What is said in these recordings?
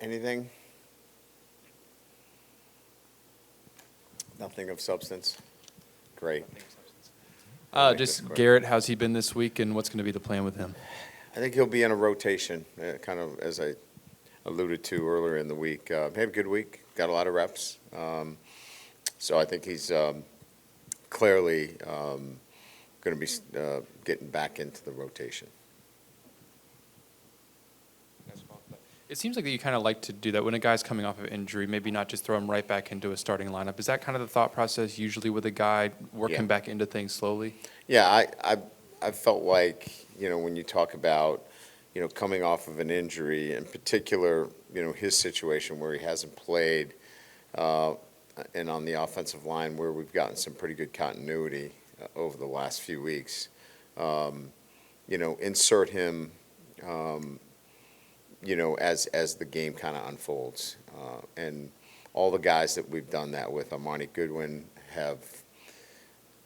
Anything? Nothing of substance? Great. I think that's Just quick. Garrett, how's he been this week, and what's going to be the plan with him? I think he'll be in a rotation, kind of as I alluded to earlier in the week. He had a good week, got a lot of reps. So I think he's clearly going to be getting back into the rotation. It seems like that you kind of like to do that when a guy's coming off of injury, maybe not just throw him right back into a starting lineup. Is that kind of the thought process usually with a guy working Yeah. back into things slowly? Yeah, I felt like, when you talk about, coming off of an injury, in particular, his situation where he hasn't played, and on the offensive line where we've gotten some pretty good continuity over the last few weeks, insert him, as the game kind of unfolds. And all the guys that we've done that with, Amani Goodwin, have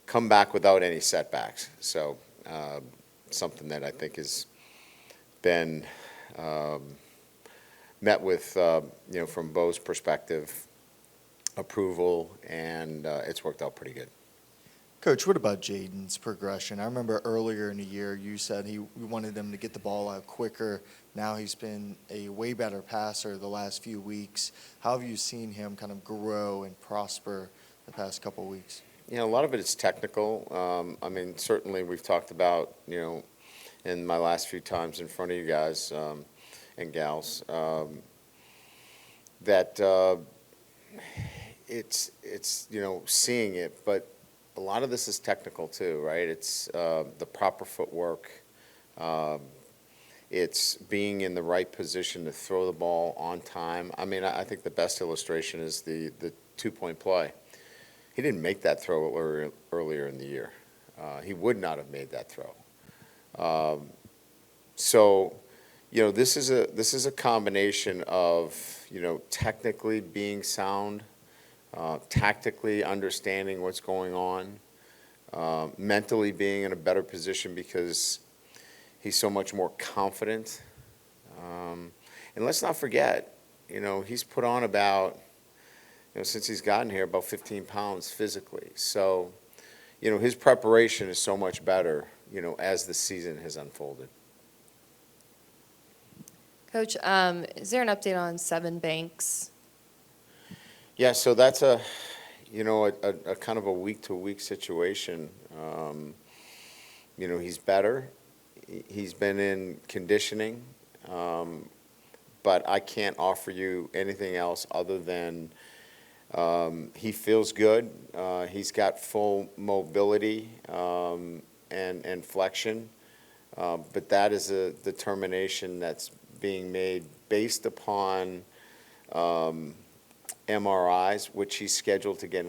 come back without any setbacks. So something that I think has been met with, from Bo's perspective, approval, and it's worked out pretty good. Coach, what about Jaden's progression? I remember earlier in the year you said we wanted him to get the ball out quicker. Now he's been a way better passer the last few weeks. How have you seen him kind of grow and prosper the past couple of weeks? A lot of it is technical. Certainly we've talked about, in my last few times in front of you guys and gals, that it's seeing it, but a lot of this is technical too, right? It's the proper footwork. It's being in the right position to throw the ball on time. I think the best illustration is the 2-point play. He didn't make that throw earlier in the year. He would not have made that throw. This is a combination of, technically being sound, tactically understanding what's going on, mentally being in a better position because he's so much more confident. And let's not forget, he's put on about, since he's gotten here, about 15 pounds physically. So, his preparation is so much better, as the season has unfolded. Coach, is there an update on Seven Banks? Yeah, so that's a kind of a week-to-week situation. He's better. He's been in conditioning, but I can't offer you anything else other than he feels good. He's got full mobility and flexion, but that is a determination that's being made based upon MRIs, which he's scheduled to get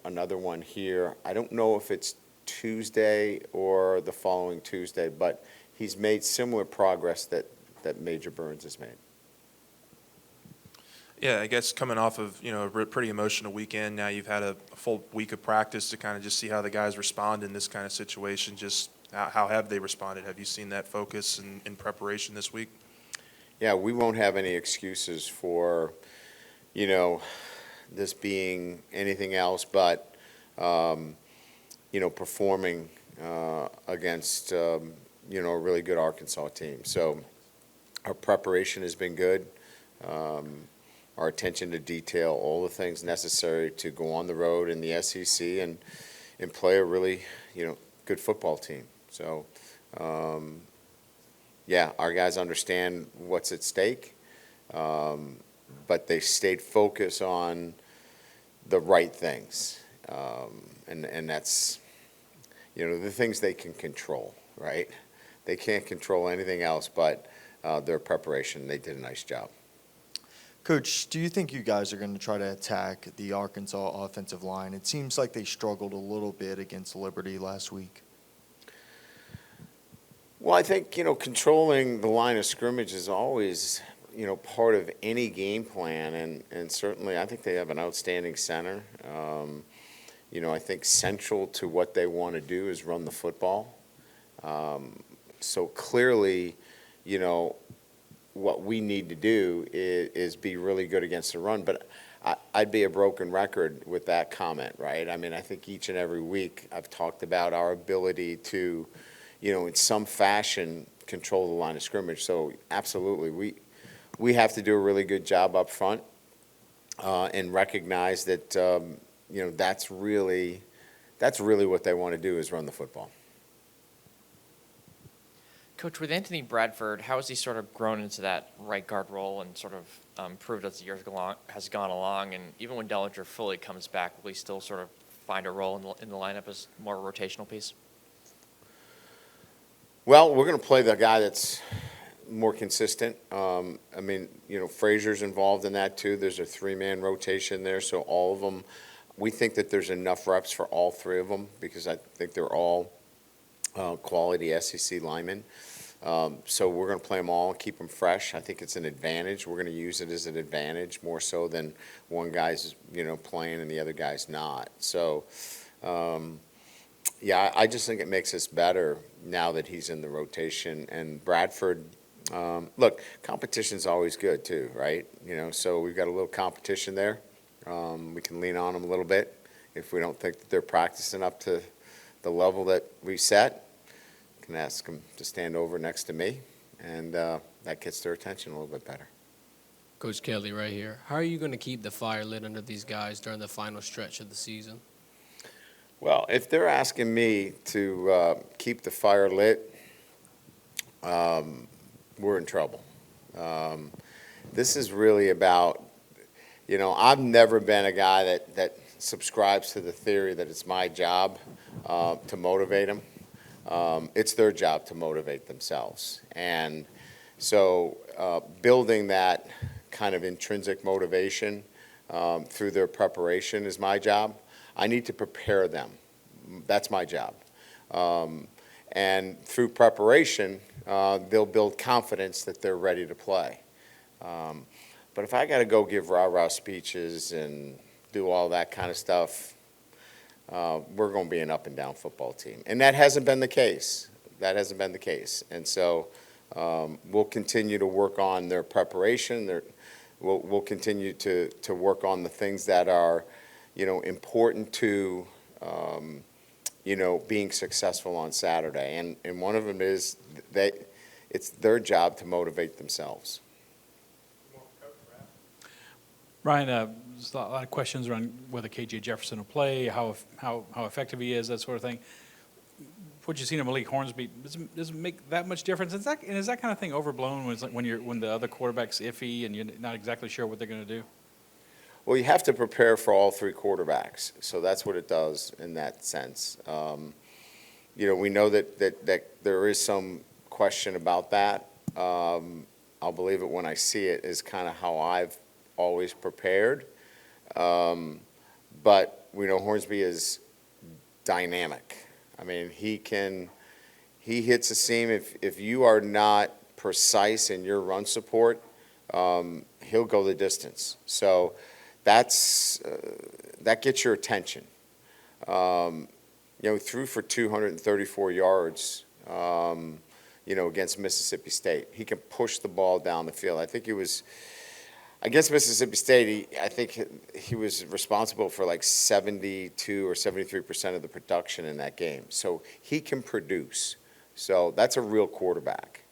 another one here. I don't know if it's Tuesday or the following Tuesday, but he's made similar progress that Major Burns has made. Yeah, I guess coming off of, a pretty emotional weekend, now you've had a full week of practice to kind of just see how the guys respond in this kind of situation. Just how have they responded? Have you seen that focus in preparation this week? Yeah, we won't have any excuses for, this being anything else but, performing against, a really good Arkansas team. So our preparation has been good. Our attention to detail, all the things necessary to go on the road in the SEC and play a really, good football team. So, yeah, our guys understand what's at stake, but they stayed focused on the right things, and that's, the things they can control, right? They can't control anything else but their preparation. They did a nice job. Coach, do you think you guys are going to try to attack the Arkansas offensive line? It seems like they struggled a little bit against Liberty last week. Well, I think, controlling the line of scrimmage is always, part of any game plan, and certainly I think they have an outstanding center. I think central to what they want to do is run the football. So clearly, what we need to do is be really good against the run. But I'd be a broken record with that comment, right? I mean, I think each and every week I've talked about our ability to, in some fashion, control the line of scrimmage. So absolutely, we have to do a really good job up front and recognize that, that's really what they want to do is run the football. Coach, with Anthony Bradford, how has he sort of grown into that right guard role and sort of improved as the year has gone along? And even when Dellinger fully comes back, will he still sort of find a role in the lineup as more a rotational piece? Well, we're going to play the guy that's more consistent. I mean, Frazier's involved in that too. There's a 3-man rotation there, so all of them. We think that there's enough reps for all 3 of them because I think they're all quality SEC linemen. So we're going to play them all and keep them fresh. I think it's an advantage. We're going to use it as an advantage more so than one guy's, playing and the other guy's not. So, yeah, I just think it makes us better now that he's in the rotation. And Bradford, look, competition's always good too, right? So we've got a little competition there. We can lean on them a little bit if we don't think that they're practicing up to the level that we set. Can ask them to stand over next to me, and that gets their attention a little bit better. Coach Kelly right here. How are you going to keep the fire lit under these guys during the final stretch of the season? Well, if they're asking me to keep the fire lit, we're in trouble. This is really about, I've never been a guy that subscribes to the theory that it's my job to motivate them. It's their job to motivate themselves. And so building that kind of intrinsic motivation through their preparation is my job. I need to prepare them. That's my job. And through preparation, they'll build confidence that they're ready to play. But if I got to go give rah-rah speeches and do all that kind of stuff, we're going to be an up-and-down football team. And that hasn't been the case. And so we'll continue to work on their preparation. We'll continue to work on the things that are, important to, being successful on Saturday. And one of them is it's their job to motivate themselves. Ryan, there's a lot of questions around whether KJ Jefferson will play, how effective he is, that sort of thing. What you seen of Malik Hornsby, does it make that much difference? Is that kind of thing overblown when the other quarterback's iffy and you're not exactly sure what they're going to do? Well, you have to prepare for all 3 quarterbacks, so that's what it does in that sense. We know that there is some question about that. I'll believe it when I see it is kind of how I've always prepared. But we know Hornsby is dynamic. I mean, he hits a seam. If you are not precise in your run support, he'll go the distance. So that gets your attention. He threw for 234 yards, against Mississippi State. He can push the ball down the field. I think against Mississippi State, I think he was responsible for like 72 or 73% of the production in that game. So he can produce. So that's a real quarterback.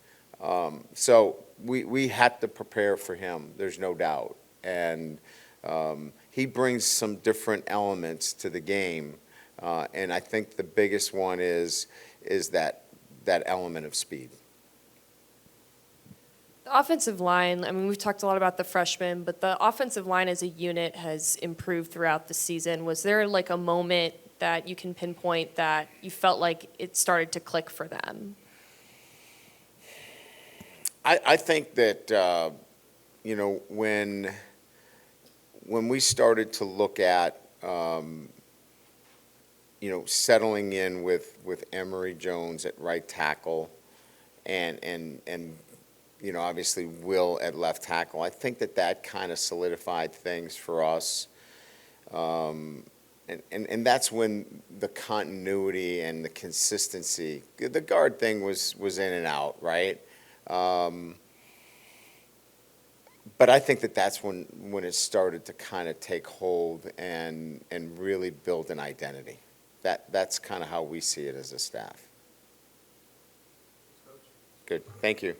So we had to prepare for him, there's no doubt. And he brings some different elements to the game. And I think the biggest one is that element of speed. The offensive line, we've talked a lot about the freshmen, but the offensive line as a unit has improved throughout the season. Was there like a moment that you can pinpoint that you felt like it started to click for them? I think that, when we started to look at, settling in with Emory Jones at right tackle and obviously Will at left tackle, I think that kind of solidified things for us. And that's when the continuity and the consistency, the guard thing was in and out, right? But I think that that's when it started to kind of take hold and really build an identity. That's kind of how we see it as a staff. Good, thank you.